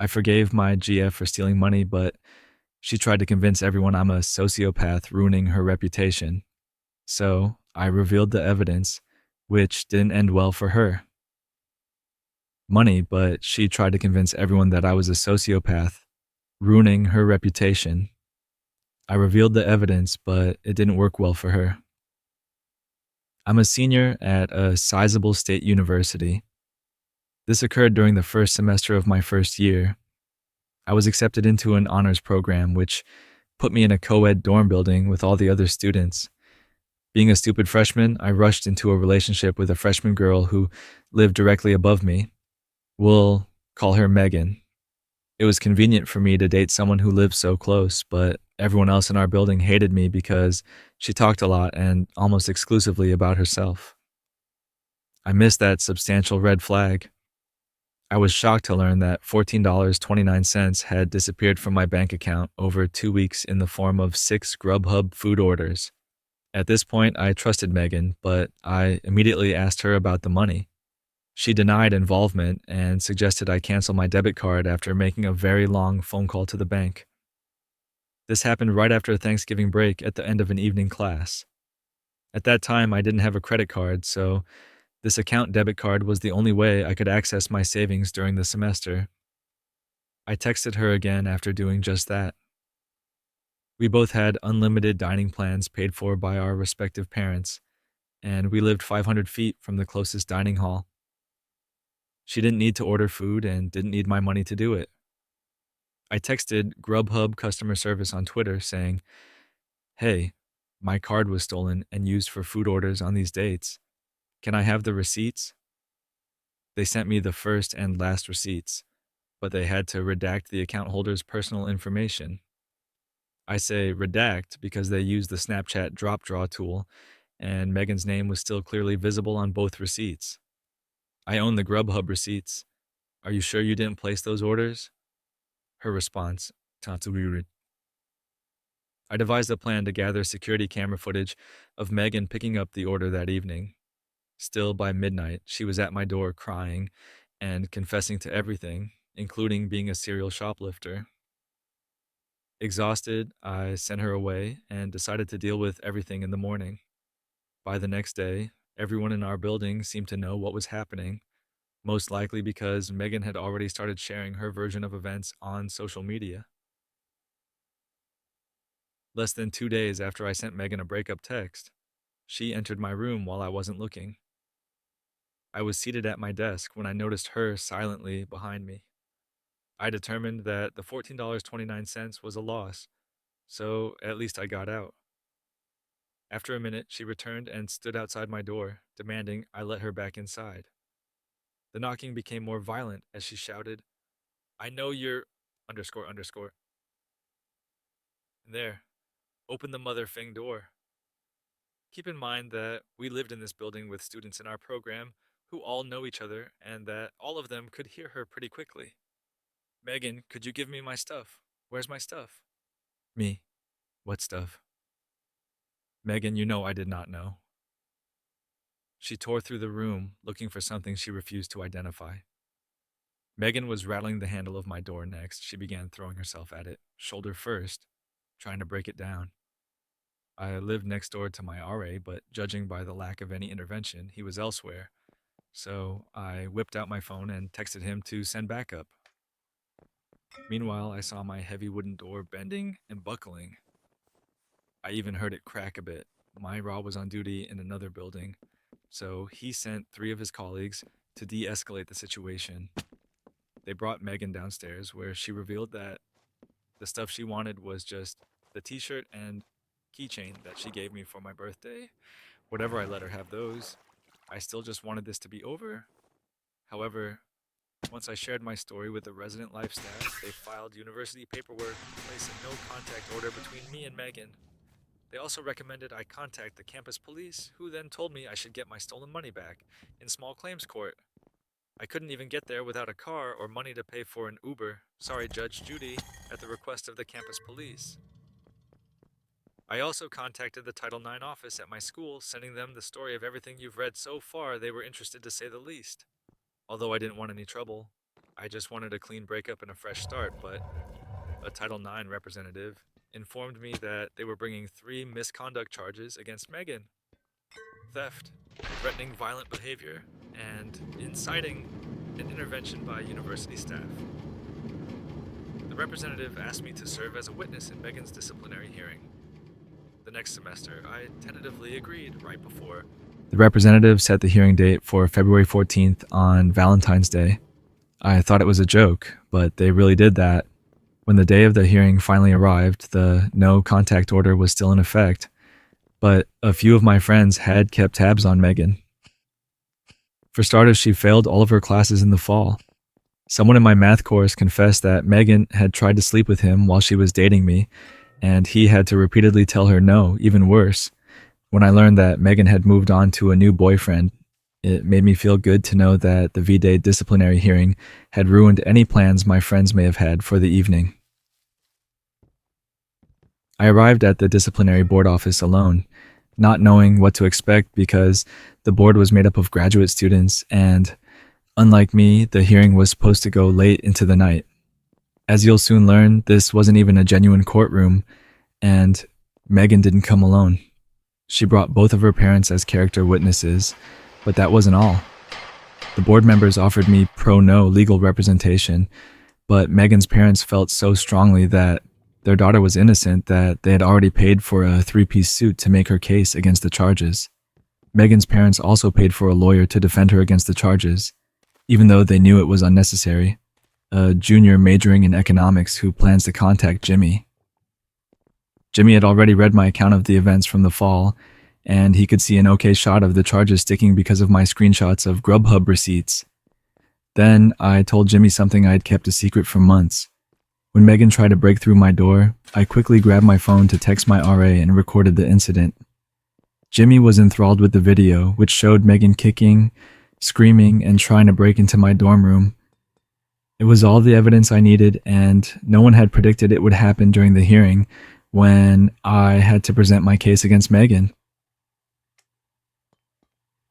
I forgave my GF for stealing money, but she tried to convince everyone I'm a sociopath, ruining her reputation. So I revealed the evidence, which didn't end well for her. Money, but she tried to convince everyone that I was a sociopath, ruining her reputation. I revealed the evidence, but it didn't work well for her. I'm a senior at a sizable state university. This occurred during the first semester of my first year. I was accepted into an honors program, which put me in a co ed dorm building with all the other students. Being a stupid freshman, I rushed into a relationship with a freshman girl who lived directly above me. We'll call her Megan. It was convenient for me to date someone who lived so close, but everyone else in our building hated me because she talked a lot and almost exclusively about herself. I missed that substantial red flag. I was shocked to learn that $14.29 had disappeared from my bank account over 2 weeks in the form of 6 Grubhub food orders. At this point, I trusted Megan, but I immediately asked her about the money. She denied involvement and suggested I cancel my debit card after making a very long phone call to the bank. This happened right after a Thanksgiving break at the end of an evening class. At that time, I didn't have a credit card, so this account debit card was the only way I could access my savings during the semester. I texted her again after doing just that. We both had unlimited dining plans paid for by our respective parents, and we lived 500 feet from the closest dining hall. She didn't need to order food and didn't need my money to do it. I texted Grubhub customer service on Twitter saying, "Hey, my card was stolen and used for food orders on these dates. Can I have the receipts?" They sent me the first and last receipts, but they had to redact the account holder's personal information. I say redact because they used the Snapchat drop draw tool, and Megan's name was still clearly visible on both receipts. I own the Grubhub receipts. Are you sure you didn't place those orders? Her response, Tatsuiri. I devised a plan to gather security camera footage of Megan picking up the order that evening. Still, by midnight, she was at my door crying and confessing to everything, including being a serial shoplifter. Exhausted, I sent her away and decided to deal with everything in the morning. By the next day, everyone in our building seemed to know what was happening, most likely because Megan had already started sharing her version of events on social media. Less than 2 days after I sent Megan a breakup text, she entered my room while I wasn't looking. I was seated at my desk when I noticed her silently behind me. I determined that the $14.29 was a loss, so at least I got out. After a minute, she returned and stood outside my door, demanding I let her back inside. The knocking became more violent as she shouted, "I know you're underscore underscore." And there, open the mother thing door. Keep in mind that we lived in this building with students in our program who all know each other and that all of them could hear her pretty quickly. "Megan, could you give me my stuff? Where's my stuff?" Me. What stuff? Megan, you know I did not know. She tore through the room, looking for something she refused to identify. Megan was rattling the handle of my door next. She began throwing herself at it, shoulder first, trying to break it down. I lived next door to my RA, but judging by the lack of any intervention, he was elsewhere. So I whipped out my phone and texted him to send backup. Meanwhile, I saw my heavy wooden door bending and buckling. I even heard it crack a bit. My RA was on duty in another building, so he sent 3 of his colleagues to de escalate the situation. They brought Megan downstairs, where she revealed that the stuff she wanted was just the t shirt and keychain that she gave me for my birthday. Whatever, I let her have those. I still just wanted this to be over. However, once I shared my story with the resident life staff, they filed university paperwork placing no contact order between me and Megan. They also recommended I contact the campus police, who then told me I should get my stolen money back in small claims court. I couldn't even get there without a car or money to pay for an Uber. Sorry, Judge Judy, at the request of the campus police. I also contacted the Title IX office at my school, sending them the story of everything you've read so far. They were interested, to say the least. Although I didn't want any trouble, I just wanted a clean breakup and a fresh start, but a Title IX representative informed me that they were bringing 3 misconduct charges against Megan: theft, threatening violent behavior, and inciting an intervention by university staff. The representative asked me to serve as a witness in Megan's disciplinary hearing. The next semester, I tentatively agreed right before. The representative set the hearing date for February 14th on Valentine's Day. I thought it was a joke, but they really did that. When the day of the hearing finally arrived, the no contact order was still in effect, but a few of my friends had kept tabs on Megan. For starters, she failed all of her classes in the fall. Someone in my math course confessed that Megan had tried to sleep with him while she was dating me, and he had to repeatedly tell her no. Even worse, when I learned that Megan had moved on to a new boyfriend, it made me feel good to know that the V-Day disciplinary hearing had ruined any plans my friends may have had for the evening. I arrived at the disciplinary board office alone, not knowing what to expect because the board was made up of graduate students and, unlike me, the hearing was supposed to go late into the night. As you'll soon learn, this wasn't even a genuine courtroom, and Megan didn't come alone. She brought both of her parents as character witnesses, but that wasn't all. The board members offered me pro-no legal representation, but Megan's parents felt so strongly that their daughter was innocent that they had already paid for a 3-piece suit to make her case against the charges. Megan's parents also paid for a lawyer to defend her against the charges, even though they knew it was unnecessary. A junior majoring in economics who plans to contact Jimmy. Jimmy had already read my account of the events from the fall, and he could see an okay shot of the charges sticking because of my screenshots of Grubhub receipts. Then I told Jimmy something I had kept a secret for months. When Megan tried to break through my door, I quickly grabbed my phone to text my RA and recorded the incident. Jimmy was enthralled with the video, which showed Megan kicking, screaming, and trying to break into my dorm room. It was all the evidence I needed, and no one had predicted it would happen during the hearing when I had to present my case against Megan.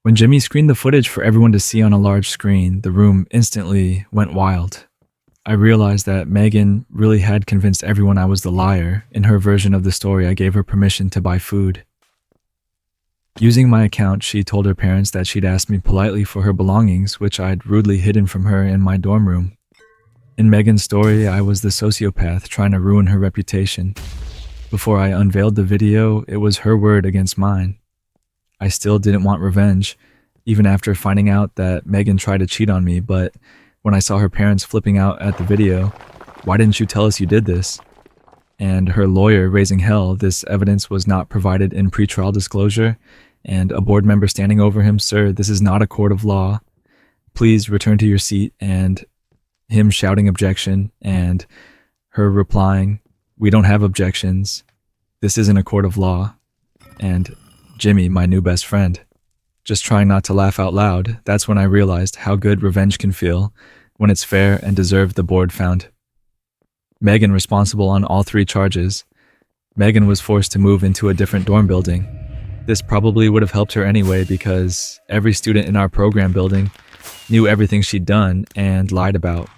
When Jimmy screened the footage for everyone to see on a large screen, the room instantly went wild. I realized that Megan really had convinced everyone I was the liar. In her version of the story, I gave her permission to buy food. Using my account, she told her parents that she'd asked me politely for her belongings, which I'd rudely hidden from her in my dorm room. In Megan's story, I was the sociopath trying to ruin her reputation. Before I unveiled the video, it was her word against mine. I still didn't want revenge, even after finding out that Megan tried to cheat on me, but when I saw her parents flipping out at the video, "Why didn't you tell us you did this?" and her lawyer raising hell, this evidence was not provided in pretrial disclosure, and a board member standing over him, "Sir, this is not a court of law. Please return to your seat," and him shouting objection, and her replying, "We don't have objections. This isn't a court of law." And Jimmy, my new best friend, just trying not to laugh out loud. That's when I realized how good revenge can feel when it's fair and deserved, the board found. Megan responsible on all 3 charges. Megan was forced to move into a different dorm building. This probably would have helped her anyway because every student in our program building knew everything she'd done and lied about.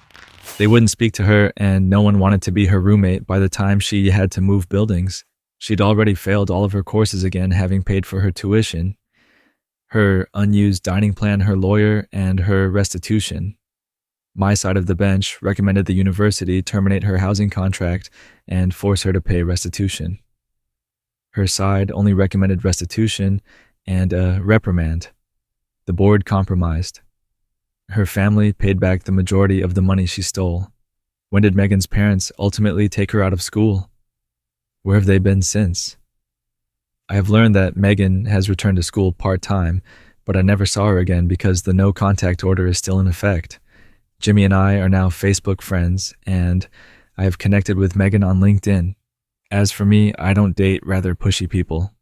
They wouldn't speak to her, and no one wanted to be her roommate by the time she had to move buildings. She'd already failed all of her courses again, having paid for her tuition, her unused dining plan, her lawyer, and her restitution. My side of the bench recommended the university terminate her housing contract and force her to pay restitution. Her side only recommended restitution and a reprimand. The board compromised. Her family paid back the majority of the money she stole. When did Megan's parents ultimately take her out of school? Where have they been since? I have learned that Megan has returned to school part-time, but I never saw her again because the no contact order is still in effect. Jimmy and I are now Facebook friends, and I have connected with Megan on LinkedIn. As for me, I don't date rather pushy people.